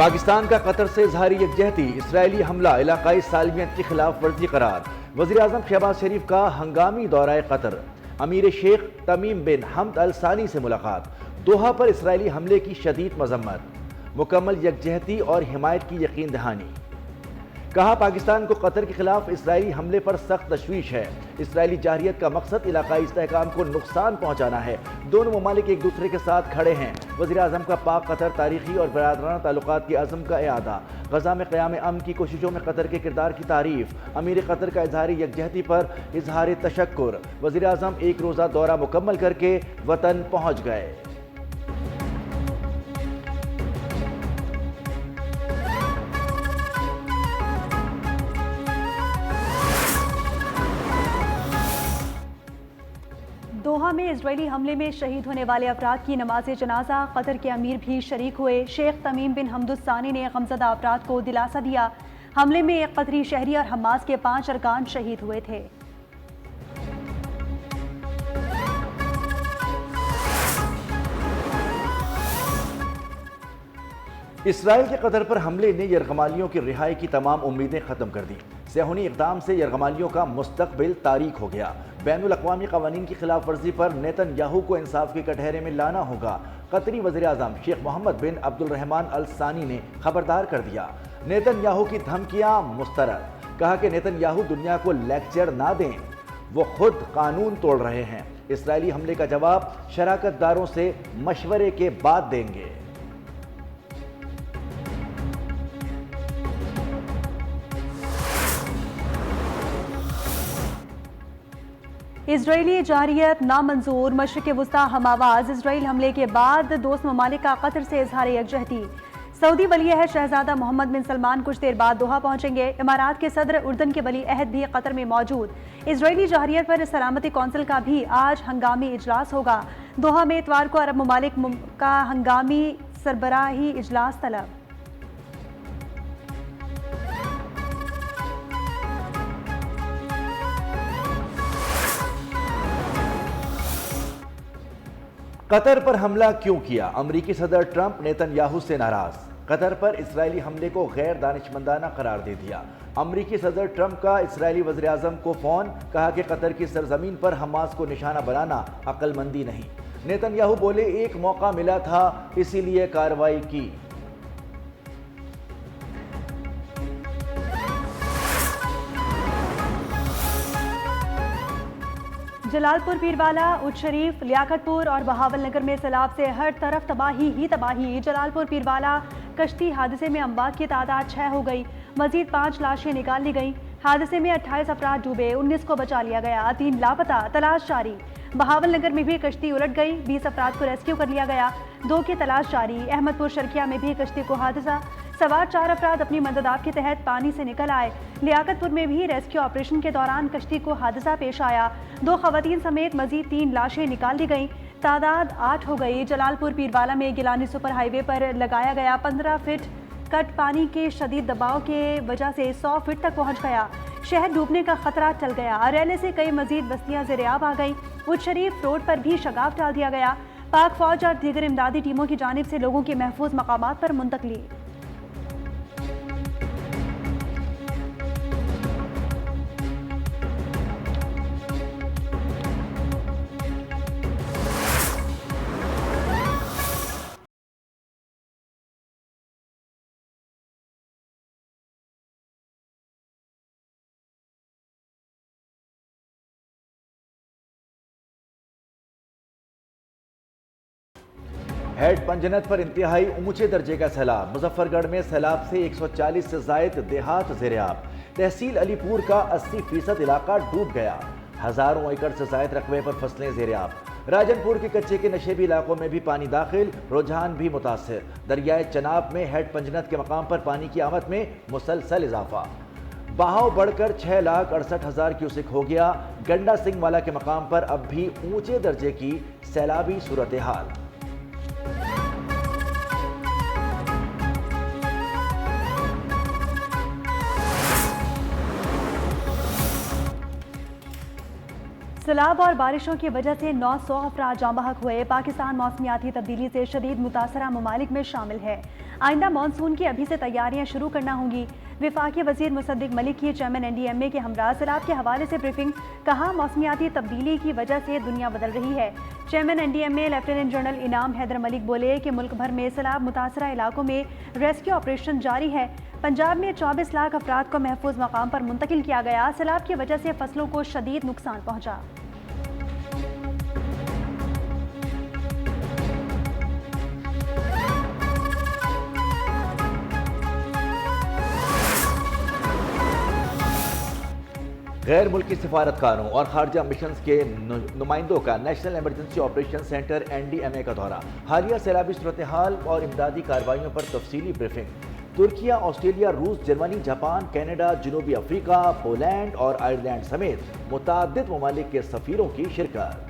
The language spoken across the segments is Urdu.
پاکستان کا قطر سے اظہاری یکجہتی، اسرائیلی حملہ علاقائی سالمیت کی خلاف ورزی قرار۔ وزیراعظم شہباز شریف کا ہنگامی دورہ قطر، امیر شیخ تمیم بن حمد ال ثانی سے ملاقات، دوحہ پر اسرائیلی حملے کی شدید مذمت، مکمل یکجہتی اور حمایت کی یقین دہانی۔ کہا پاکستان کو قطر کے خلاف اسرائیلی حملے پر سخت تشویش ہے، اسرائیلی جارحیت کا مقصد علاقائی استحکام کو نقصان پہنچانا ہے، دونوں ممالک ایک دوسرے کے ساتھ کھڑے ہیں۔ وزیراعظم کا پاک قطر تاریخی اور برادرانہ تعلقات کے عزم کا اعادہ، غزہ میں قیام امن کی کوششوں میں قطر کے کردار کی تعریف، امیر قطر کا اظہار یکجہتی پر اظہار تشکر۔ وزیراعظم ایک روزہ دورہ مکمل کر کے وطن پہنچ گئے۔ دوحہ میں اسرائیلی حملے میں شہید ہونے والے افراد کی نماز جنازہ، قطر کے امیر بھی شریک ہوئے۔ شیخ تمیم بن حمد الثانی نے غمزدہ افراد کو دلاسا دیا۔ حملے میں ایک قطری شہری اور حماس کے 5 ارکان شہید ہوئے تھے۔ اسرائیل کے قطر پر حملے نے یرغمالیوں کی رہائی کی تمام امیدیں ختم کر دیں۔ صہیونی اقدام سے یرغمالیوں کا مستقبل تاریک ہو گیا۔ بین الاقوامی قوانین کی خلاف ورزی پر نیتن یاہو کو انصاف کے کٹہرے میں لانا ہوگا۔ قطری وزیراعظم شیخ محمد بن عبد الرحمن ال ثانی نے خبردار کر دیا۔ نیتن یاہو کی دھمکیاں مسترد، کہا کہ نیتن یاہو دنیا کو لیکچر نہ دیں، وہ خود قانون توڑ رہے ہیں۔ اسرائیلی حملے کا جواب شراکت داروں سے مشورے کے بعد دیں گے۔ اسرائیلی جارحیت نامنظور، مشرق وسطی ہم آواز۔ اسرائیل حملے کے بعد دوست ممالک کا قطر سے اظہار یکجہتی۔ سعودی ولی عہد شہزادہ محمد بن سلمان کچھ دیر بعد دوحہ پہنچیں گے۔ امارات کے صدر، اردن کے ولی عہد بھی قطر میں موجود۔ اسرائیلی جارحیت پر سلامتی کونسل کا بھی آج ہنگامی اجلاس ہوگا۔ دوحہ میں اتوار کو عرب ممالک کا ہنگامی سربراہی اجلاس طلب۔ قطر پر حملہ کیوں کیا؟ امریکی صدر ٹرمپ نیتن یاہو سے ناراض، قطر پر اسرائیلی حملے کو غیر دانشمندانہ قرار دے دیا۔ امریکی صدر ٹرمپ کا اسرائیلی وزیراعظم کو فون، کہا کہ قطر کی سرزمین پر حماس کو نشانہ بنانا عقل مندی نہیں۔ نیتن یاہو بولے ایک موقع ملا تھا اسی لیے کارروائی کی۔ جلال پور پیروالا، اچ شریف، لیاقت پور اور بہاول نگر میں سیلاب سے ہر طرف تباہی ہی تباہی۔ جلال پور پیروالا کشتی حادثے میں اموات کی تعداد 6 ہو گئی، مزید 5 لاشیں نکال لی گئیں۔ حادثے میں 28 افراد ڈوبے، 19 کو بچا لیا گیا، 3 لاپتہ، تلاش جاری۔ بہاول نگر میں بھی کشتی الٹ گئی، 20 افراد کو ریسکیو کر لیا گیا، 2 کی تلاش جاری۔ احمد پور شرکیہ میں بھی کشتی کو حادثہ، سوار 4 افراد اپنی مددات کے تحت پانی سے نکل آئے۔ لیاقت پور میں بھی ریسکیو آپریشن کے دوران کشتی کو حادثہ پیش آیا، 2 خواتین سمیت مزید 3 لاشیں نکال لی گئیں، تعداد 8 ہو گئی۔ جلال پور پیروالا میں گیلانی سپر ہائی وے پر لگایا گیا 15 فٹ کٹ پانی کے شدید دباؤ کی وجہ سے 100 فٹ تک پہنچ گیا، شہر ڈوبنے کا خطرہ ٹل گیا۔ ریلے سے کئی مزید بستیاں زیر آب آ گئیں۔ اچ شریف روڈ پر بھی شگاف ڈال دیا گیا، پاک فوج اور دیگر امدادی ٹیموں کی جانب سے لوگوں کی محفوظ مقامات پر منتقلی۔ ہیڈ پنجنت پر انتہائی اونچے درجے کا سیلاب، مظفر گڑھ میں سیلاب سے 140 سے زائد دیہات زیر آب، تحصیل علی پور کا 80% علاقہ ڈوب گیا، ہزاروں ایکڑ سے زائد رقبے پر فصلیں زیر آب۔ راجن پور کے کچے کے نشیبی علاقوں میں بھی پانی داخل، رجحان بھی متاثر۔ دریائے چناب میں ہیڈ پنجنت کے مقام پر پانی کی آمد میں مسلسل اضافہ، بہاؤ بڑھ کر 6,68,000 کیوسک ہو گیا۔ گنڈا سنگھ والا کے مقام پر اب بھی اونچے درجے کی سیلابی صورتحال۔ سیلاب اور بارشوں کی وجہ سے 900 افراد جاں بحق ہوئے۔ پاکستان موسمیاتی تبدیلی سے شدید متاثرہ ممالک میں شامل ہے۔ آئندہ مانسون کی ابھی سے تیاریاں شروع کرنا ہوں گی۔ وفاقی وزیر مصدق ملک کی چیئرمین NDMA کے ہمراہ سیلاب کے حوالے سے بریفنگ، کہا موسمیاتی تبدیلی کی وجہ سے دنیا بدل رہی ہے۔ چیئرمین NDMA لیفٹیننٹ جنرل انعام حیدر ملک بولے کہ ملک بھر میں سیلاب متاثرہ علاقوں میں ریسکیو آپریشن جاری ہے۔ پنجاب میں 24 لاکھ افراد کو محفوظ مقام پر منتقل کیا گیا۔ سیلاب کی وجہ سے فصلوں کو شدید نقصان پہنچا۔ غیر ملکی سفارتکاروں اور خارجہ مشنز کے نمائندوں کا national emergency operation centre NDMA کا دورہ، حالیہ سیلابی صورتحال اور امدادی کارروائیوں پر تفصیلی بریفنگ۔ ترکیہ، آسٹریلیا، روس، جرمنی، جاپان، کینیڈا، جنوبی افریقہ، پولینڈ اور آئرلینڈ سمیت متعدد ممالک کے سفیروں کی شرکت۔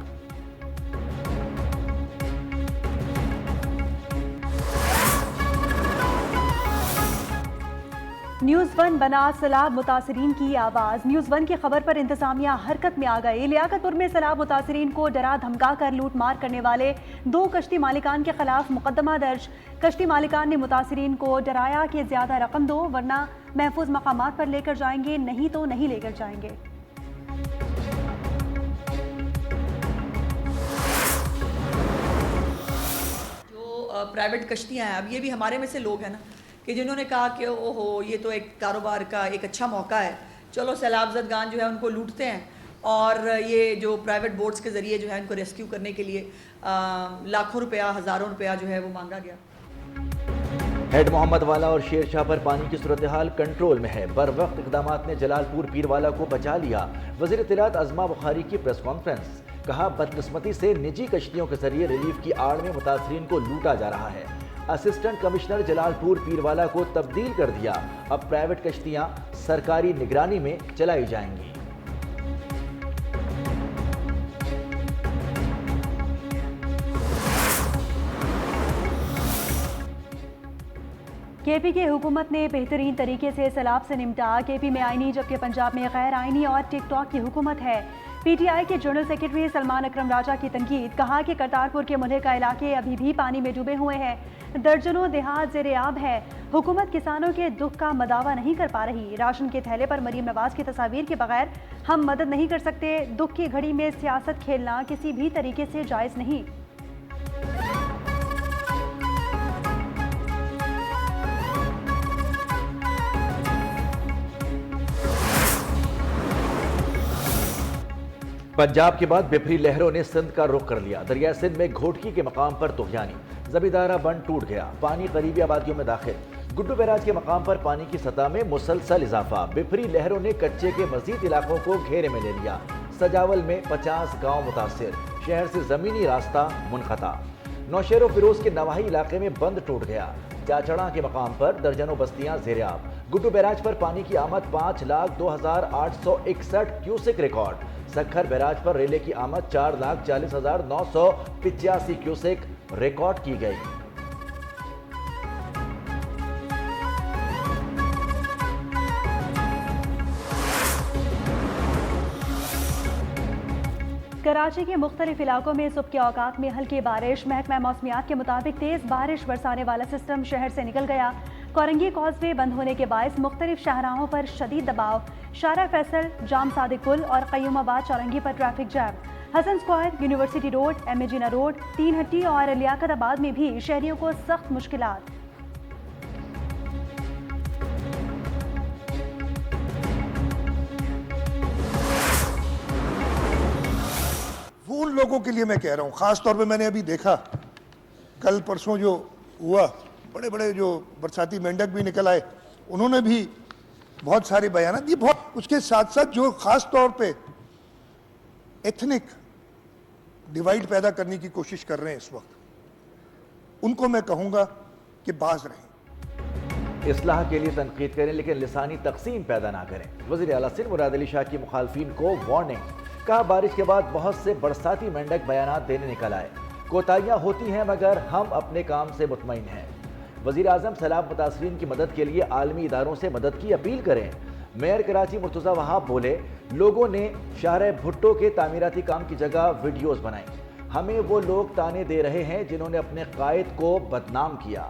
نیوز ون بنا سیلاب متاثرین کی آواز۔ نیوز ون کی خبر پر انتظامیہ حرکت میں آ گئی۔ لیاقت پور میں سیلاب متاثرین کو ڈرا دھمکا کر لوٹ مار کرنے والے 2 کشتی مالکان کے خلاف مقدمہ درج۔ کشتی مالکان نے متاثرین کو ڈرایا کہ زیادہ رقم دو ورنہ محفوظ مقامات پر لے کر جائیں گے، نہیں تو نہیں لے کر جائیں گے۔ جو پرائیویٹ کشتیاں ہیں، اب یہ بھی ہمارے میں سے لوگ ہیں نا کہ جنہوں نے کہا کہ اوہو یہ تو ایک کاروبار کا ایک اچھا موقع ہے، چلو سیلاب زدگان جو ہے ان کو لوٹتے ہیں، اور یہ جو پرائیویٹ بوٹس کے ذریعے جو ہے ان کو ریسکیو کرنے کے لیے لاکھوں روپیہ، ہزاروں روپیہ جو ہے وہ مانگا گیا۔ ہیڈ محمد والا اور شیر شاہ پر پانی کی صورتحال کنٹرول میں ہے۔ بر وقت اقدامات نے جلال پور پیر والا کو بچا لیا۔ وزیر اطلاعات عظما بخاری کی پریس کانفرنس، کہا بدقسمتی سے نجی کشتیوں کے ذریعے ریلیف کی آڑ میں متاثرین کو لوٹا جا رہا ہے۔ اسسٹنٹ کمشنر جلال پور پیر والا کو تبدیل کر دیا، اب پرائیویٹ کشتیاں سرکاری نگرانی میں چلائی جائیں گی۔ KP کی حکومت نے بہترین طریقے سے سیلاب سے نمٹا۔ KP میں آئینی جبکہ پنجاب میں غیر آئینی اور ٹک ٹاک کی حکومت ہے۔ PTI کے جنرل سیکرٹری سلمان اکرم راجہ کی تنقید، کہا کہ کرتارپور کے ملحقہ علاقے ابھی بھی پانی میں ڈوبے ہوئے ہیں، درجنوں دیہات زیر آب ہے۔ حکومت کسانوں کے دکھ کا مداوع نہیں کر پا رہی۔ راشن کے تھیلے پر مریم نواز کی تصاویر کے بغیر ہم مدد نہیں کر سکتے۔ دکھ کی گھڑی میں سیاست کھیلنا کسی بھی طریقے سے جائز نہیں۔ پنجاب کے بعد بپھری لہروں نے سندھ کا رخ کر لیا۔ دریائے سندھ میں گھوٹکی کے مقام پر طغیانی، زبیدارہ بند ٹوٹ گیا، پانی قریبی آبادیوں میں داخل۔ گڈو بیراج کے مقام پر پانی کی سطح میں مسلسل اضافہ۔ بپھری لہروں نے کچے کے مزید علاقوں کو گھیرے میں لے لیا۔ سجاول میں 50 گاؤں متاثر، شہر سے زمینی راستہ منقطع۔ نوشہر و فیروز کے نواحی علاقے میں بند ٹوٹ گیا۔ چاچڑا کے مقام پر درجنوں بستیاں زیر آب۔ گڈو بیراج پر پانی کی آمد 5,02,861 کیوسک ریکارڈ۔ سکھر بیراج پر ریلے کی آمد 4,40,985 کیوسک ریکارڈ کی گئی۔ کراچی کے مختلف علاقوں میں صبح کے اوقات میں ہلکی بارش۔ محکمہ موسمیات کے مطابق تیز بارش برسانے والا سسٹم شہر سے نکل گیا۔ کورنگی کاز وے بند ہونے کے باعث مختلف شاہراہوں پر شدید دباؤ۔ شارع فیصل، جام صادق پل اور قیوم آباد چورنگی پر ٹریفک جام۔ حسن اسکوائر، یونیورسٹی روڈ، ایم اے جینا روڈ، تین ہٹی اور لیاقت آباد میں بھی شہریوں کو سخت مشکلات۔ وہ ان لوگوں کے لیے میں کہہ رہا ہوں، خاص طور پہ میں نے ابھی دیکھا کل پرسوں جو ہوا، بڑے بڑے جو برساتی مینڈک بھی نکل آئے، انہوں نے بھی بہت سارے بیانات دیے۔ بہت اس کے ساتھ ساتھ جو خاص طور پہ ایتھنک ڈیوائیڈ پیدا کرنے کی کوشش کر رہے ہیں اس وقت، ان کو میں کہوں گا کہ باز رہیں، اصلاح کے لیے تنقید کریں لیکن لسانی تقسیم پیدا نہ کریں۔ وزیر اعلیٰ سندھ مراد علی شاہ کی مخالفین کو وارننگ، کہا بارش کے بعد بہت سے برساتی مینڈک بیانات دینے نکل آئے، کوتاہیاں ہوتی ہیں مگر ہم اپنے کام سے مطمئن ہیں۔ وزیر اعظم سیلاب متاثرین کی مدد کے لیے عالمی اداروں سے مدد کی اپیل کریں۔ میئر کراچی مرتضیٰ وہاب بولے، لوگوں نے شارع بھٹو کے تعمیراتی کام کی جگہ ویڈیوز بنائیں، ہمیں وہ لوگ تانے دے رہے ہیں جنہوں نے اپنے قائد کو بدنام کیا۔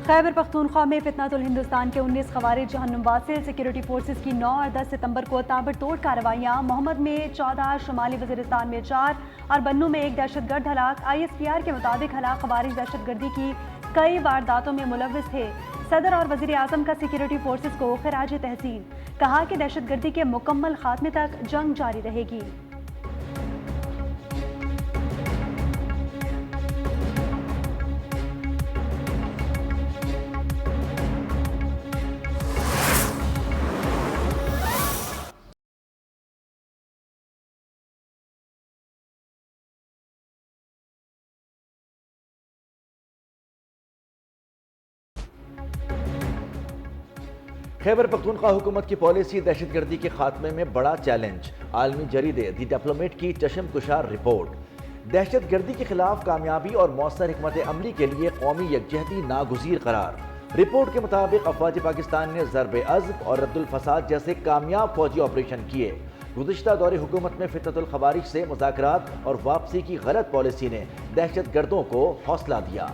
خیبر پختونخوا میں فتنۃ الہندوستان کے 19 خوارج جہنم واصل سیکیورٹی فورسز کی 9 اور 10 ستمبر کو تابڑ توڑ کارروائیاں، محمد میں 14، شمالی وزیرستان میں 4 اور بنو میں 1 دہشت گرد ہلاک۔ ISPR کے مطابق ہلاک خوارج دہشت گردی کی کئی وارداتوں میں ملوث تھے۔ صدر اور وزیر اعظم کا سیکیورٹی فورسز کو خراج تحسین، کہا کہ دہشت گردی کے مکمل خاتمے تک جنگ جاری رہے گی۔ خیبر پختونخوا حکومت کی پالیسی دہشت گردی کے خاتمے میں بڑا چیلنج، عالمی جریدے دی ڈپلومیٹ کی چشم کشار رپورٹ۔ دہشت گردی کے خلاف کامیابی اور مؤثر حکمت عملی کے لیے قومی یکجہتی ناگزیر قرار۔ رپورٹ کے مطابق افواج پاکستان نے ضرب عضب اور رد الفساد جیسے کامیاب فوجی آپریشن کیے۔ گزشتہ دور حکومت میں فتنۃ الخوارج سے مذاکرات اور واپسی کی غلط پالیسی نے دہشت گردوں کو حوصلہ دیا۔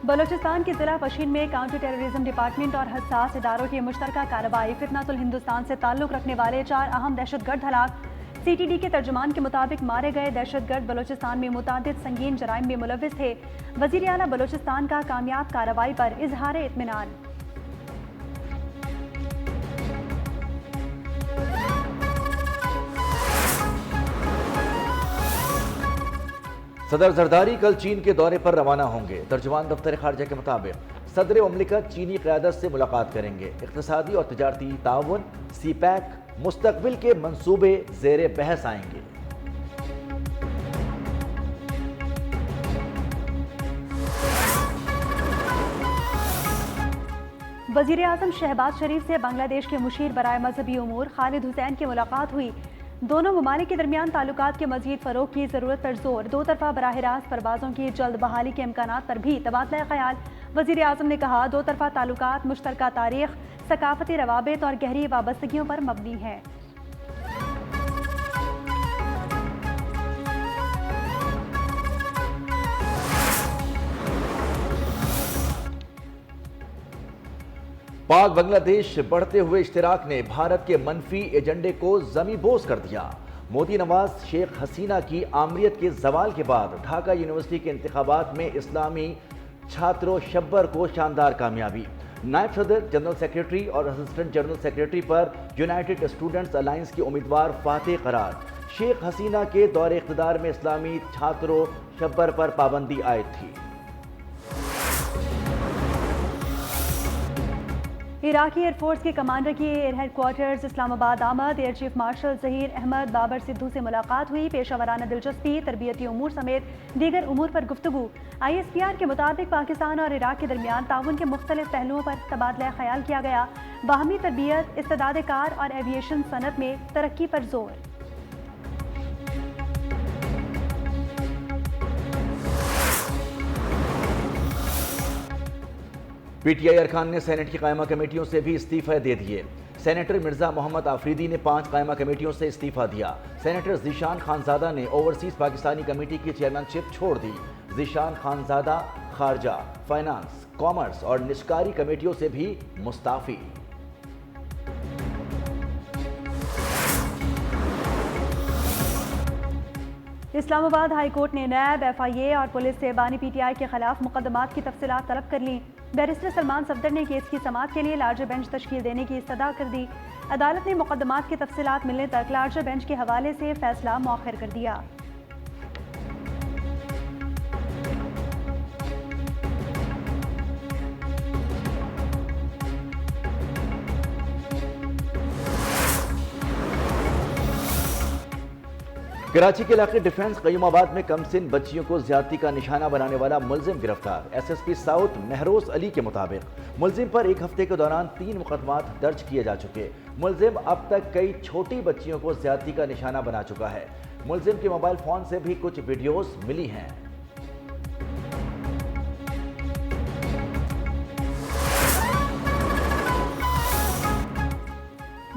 بلوچستان کے ضلع پشین میں کاؤنٹر ٹیررزم ڈپارٹمنٹ اور حساس اداروں کی مشترکہ کارروائی، فتنۃ الہندوستان سے تعلق رکھنے والے 4 اہم دہشت گرد ہلاک۔ CTD کے ترجمان کے مطابق مارے گئے دہشت گرد بلوچستان میں متعدد سنگین جرائم میں ملوث تھے۔ وزیر اعلیٰ بلوچستان کا کامیاب کارروائی پر اظہار اطمینان۔ صدر زرداری کل چین کے دورے پر روانہ ہوں گے۔ ترجمان دفتر خارجہ کے مطابق صدر مملکت چینی قیادت سے ملاقات کریں گے۔ اقتصادی اور تجارتی تعاون، سی پیک، مستقبل کے منصوبے زیر بحث آئیں گے۔ وزیر اعظم شہباز شریف سے بنگلہ دیش کے مشیر برائے مذہبی امور خالد حسین کی ملاقات ہوئی۔ دونوں ممالک کے درمیان تعلقات کے مزید فروغ کی ضرورت پر زور، دو طرفہ براہ راست پروازوں کی جلد بحالی کے امکانات پر بھی تبادلہ خیال۔ وزیر اعظم نے کہا، دو طرفہ تعلقات مشترکہ تاریخ، ثقافتی روابط اور گہری وابستگیوں پر مبنی ہے۔ پاک بنگلہ دیش بڑھتے ہوئے اشتراک نے بھارت کے منفی ایجنڈے کو زمیں بوس کر دیا۔ مودی نواز شیخ حسینہ کی آمریت کے زوال کے بعد ڈھاکہ یونیورسٹی کے انتخابات میں اسلامی چھاترو شبر کو شاندار کامیابی۔ نائب صدر، جنرل سیکریٹری اور اسسٹنٹ جنرل سیکریٹری پر یونائیٹڈ اسٹوڈنٹس الائنس کی امیدوار فاتح قرار۔ شیخ حسینہ کے دور اقتدار میں اسلامی چھاترو شبر پر پابندی عائد تھی۔ عراقی ایئر فورس کے کمانڈر کی air headquarters Islamabad آمد۔ Air chief marshal Zaheer Ahmed Babar Sidhu سے ملاقات ہوئی۔ پیشہ ورانہ دلچسپی، تربیتی امور سمیت دیگر امور پر گفتگو۔ ISPR کے مطابق پاکستان اور عراق کے درمیان تعاون کے مختلف پہلوؤں پر تبادلہ خیال کیا گیا۔ باہمی تربیت، استعداد کار اور ایویشن صنعت میں ترقی پر زور۔ PTI ارکان نے سینٹ کی قائمہ کمیٹیوں سے بھی استعفے دے دیے۔ سینیٹر مرزا محمد آفریدی نے 5 قائمہ کمیٹیوں سے استعفیٰ دیا۔ سینیٹر ذیشان خانزادہ نے اوورسیز پاکستانی کمیٹی کی چیئرمین شپ چھوڑ دی۔ ذیشان خانزادہ خارجہ، فائنانس، کامرس اور نشکاری کمیٹیوں سے بھی مستعفی۔ اسلام آباد ہائی کورٹ نے نیب، FIA اور پولیس سے بانی PTI کے خلاف مقدمات کی تفصیلات طلب کر لیں۔ بیرسٹر سلمان صفدر نے کیس کی سماعت کے لیے لارجر بینچ تشکیل دینے کی استدعا کر دی۔ عدالت نے مقدمات کی تفصیلات ملنے تک لارجر بینچ کے حوالے سے فیصلہ مؤخر کر دیا۔ کراچی کے علاقے ڈیفنس قیوم آباد میں کم سن بچیوں کو زیادتی کا نشانہ بنانے والا ملزم گرفتار۔ SSP ساؤتھ مہروز علی کے مطابق ملزم پر 1 ہفتے کے دوران 3 مقدمات درج کیے جا چکے۔ ملزم اب تک کئی چھوٹی بچیوں کو زیادتی کا نشانہ بنا چکا ہے۔ ملزم کے موبائل فون سے بھی کچھ ویڈیوز ملی ہیں۔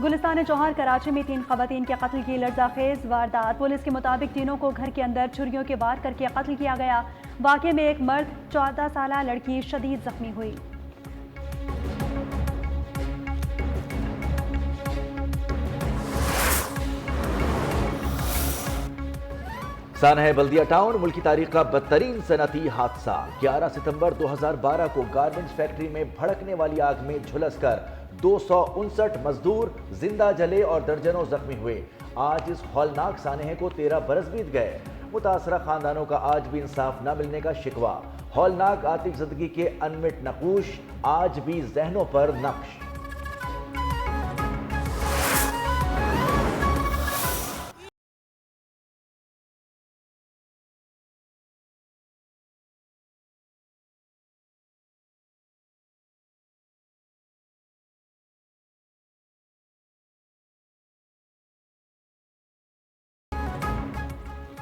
گلستان چوہار کراچی میں 3 خواتین کے قتل کی لرزاخیز واردات۔ پولیس کے مطابق تینوں کو گھر کے اندر چھریوں کے وار کر کے قتل کیا گیا۔ واقعے میں ایک مرد 14 سالہ لڑکی شدید زخمی ہوئی۔ سانحہ بلدیہ ٹاؤن ملکی تاریخ کا بدترین صنعتی حادثہ۔ 11 ستمبر 2012 کو گارمنٹس فیکٹری میں بھڑکنے والی آگ میں جھلس کر 259 مزدور زندہ جلے اور درجنوں زخمی ہوئے۔ آج اس ہولناک سانحے کو 13 برس بیت گئے۔ متاثرہ خاندانوں کا آج بھی انصاف نہ ملنے کا شکوہ۔ ہولناک آتش زدگی کے انمٹ نقوش آج بھی ذہنوں پر نقش۔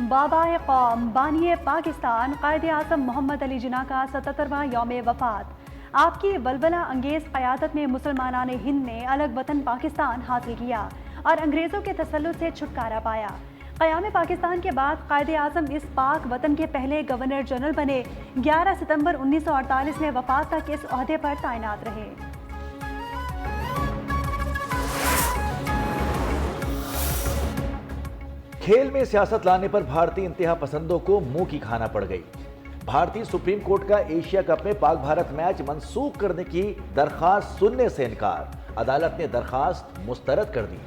بابا قوم بانی پاکستان قائد اعظم محمد علی جناح کا 77واں یوم وفات۔ آپ کی ولولہ انگیز قیادت میں مسلمانان ہند نے الگ وطن پاکستان حاصل کیا اور انگریزوں کے تسلط سے چھٹکارا پایا۔ قیام پاکستان کے بعد قائد اعظم اس پاک وطن کے پہلے گورنر جنرل بنے۔ 11 ستمبر 1948 میں وفات تک اس عہدے پر تعینات رہے۔ کھیل میں سیاست لانے پر بھارتی انتہا پسندوں کو منہ کی کھانا پڑ گئی۔ بھارتی سپریم کورٹ کا ایشیا کپ میں پاک بھارت میچ منسوخ کرنے کی درخواست سننے سے انکار۔ عدالت نے درخواست مسترد کر دی۔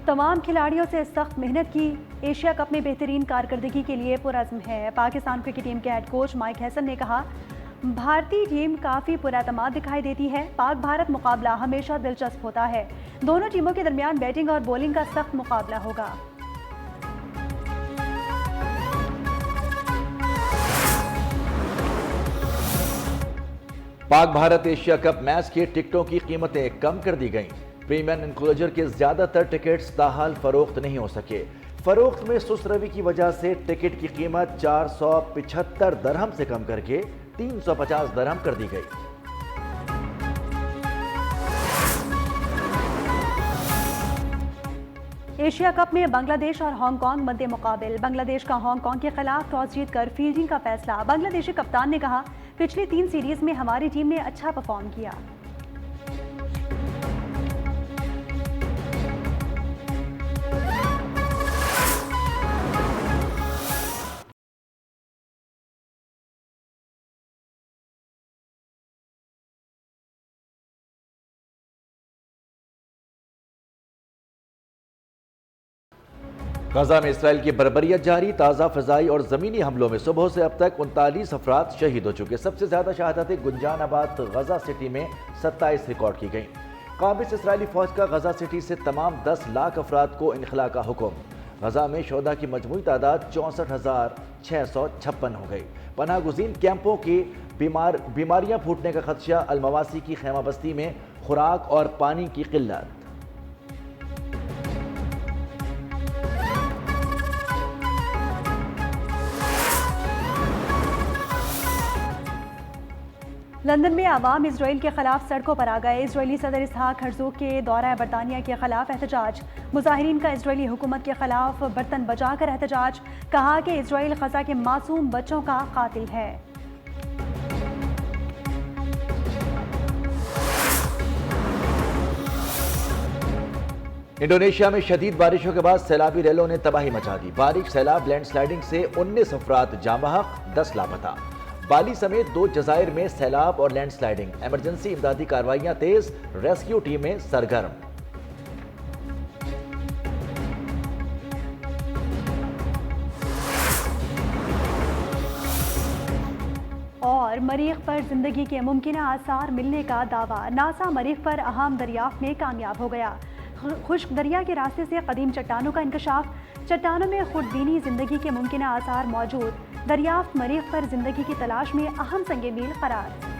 تمام کھلاڑیوں سے سخت محنت کی، ایشیا کپ میں بہترین کارکردگی کے لیے پرعزم ہے۔ پاکستان کرکٹ ٹیم کے ہیڈ کوچ مائک ہیسن نے کہا، بھارتی ٹیم کافی پراعتماد دکھائی دیتی ہے۔ پاک بھارت مقابلہ ہمیشہ دلچسپ ہوتا ہے۔ دونوں ٹیموں کے درمیان بیٹنگ اور بولنگ کا سخت مقابلہ ہوگا۔ پاک بھارت ایشیا کپ میچ کے ٹکٹوں کی قیمتیں کم کر دی گئیں۔ پریمیم انکلوجر کے زیادہ تر ٹکٹس تاحال فروخت نہیں ہو سکے۔ فروخت میں سست روی کی وجہ سے ٹکٹ کی قیمت 475 درہم سے کم کر کے 350 درہم کر دی گئی۔ ایشیا کپ میں بنگلہ دیش اور ہانگ کانگ مد مقابل۔ بنگلہ دیش کا ہانگ کانگ کے خلاف ٹاس جیت کر فیلڈنگ کا فیصلہ۔ بنگلہ دیشی کپتان نے کہا، پچھلی 3 سیریز میں ہماری ٹیم نے اچھا پرفارم کیا۔ غزہ میں اسرائیل کی بربریت جاری۔ تازہ فضائی اور زمینی حملوں میں صبح سے اب تک 39 افراد شہید ہو چکے۔ سب سے زیادہ شہادتیں گنجان آباد غزہ سٹی میں 27 ریکارڈ کی گئیں۔ قابض اسرائیلی فوج کا غزہ سٹی سے تمام 10 لاکھ افراد کو انخلاء کا حکم۔ غزہ میں شہداء کی مجموعی تعداد 64,656 ہو گئی۔ پناہ گزین کیمپوں کی بیماریاں پھوٹنے کا خدشہ۔ المواسی کی خیمہ بستی میں خوراک اور پانی کی قلت۔ لندن میں عوام اسرائیل کے خلاف سڑکوں پر آ گئے۔ اسرائیلی صدر اسحاق ہرزوگ کے دورہ برطانیہ کے خلاف احتجاج۔ مظاہرین کا اسرائیلی حکومت کے خلاف برتن بجا کر احتجاج۔ کہا کہ اسرائیل غزہ کے معصوم بچوں کا قاتل ہے۔ انڈونیشیا میں شدید بارشوں کے بعد سیلابی ریلوں نے تباہی مچا دی۔ بارش، سیلاب، لینڈ سلائیڈنگ سے 19 افراد جاں بحق، 10 لاپتہ۔ بالی سمیت 2 جزائر میں سیلاب اور لینڈ سلائیڈنگ۔ ایمرجنسی امدادی کارروائیاں تیز، ریسکیو ٹیمیں سرگرم۔ اور مریخ پر زندگی کے ممکنہ آثار ملنے کا دعویٰ۔ ناسا مریخ پر اہم دریافت میں کامیاب ہو گیا۔ خشک دریا کے راستے سے قدیم چٹانوں کا انکشاف۔ چٹانوں میں خردبینی زندگی کے ممکنہ آثار موجود۔ دریافت مریخ پر زندگی کی تلاش میں اہم سنگ میل قرار۔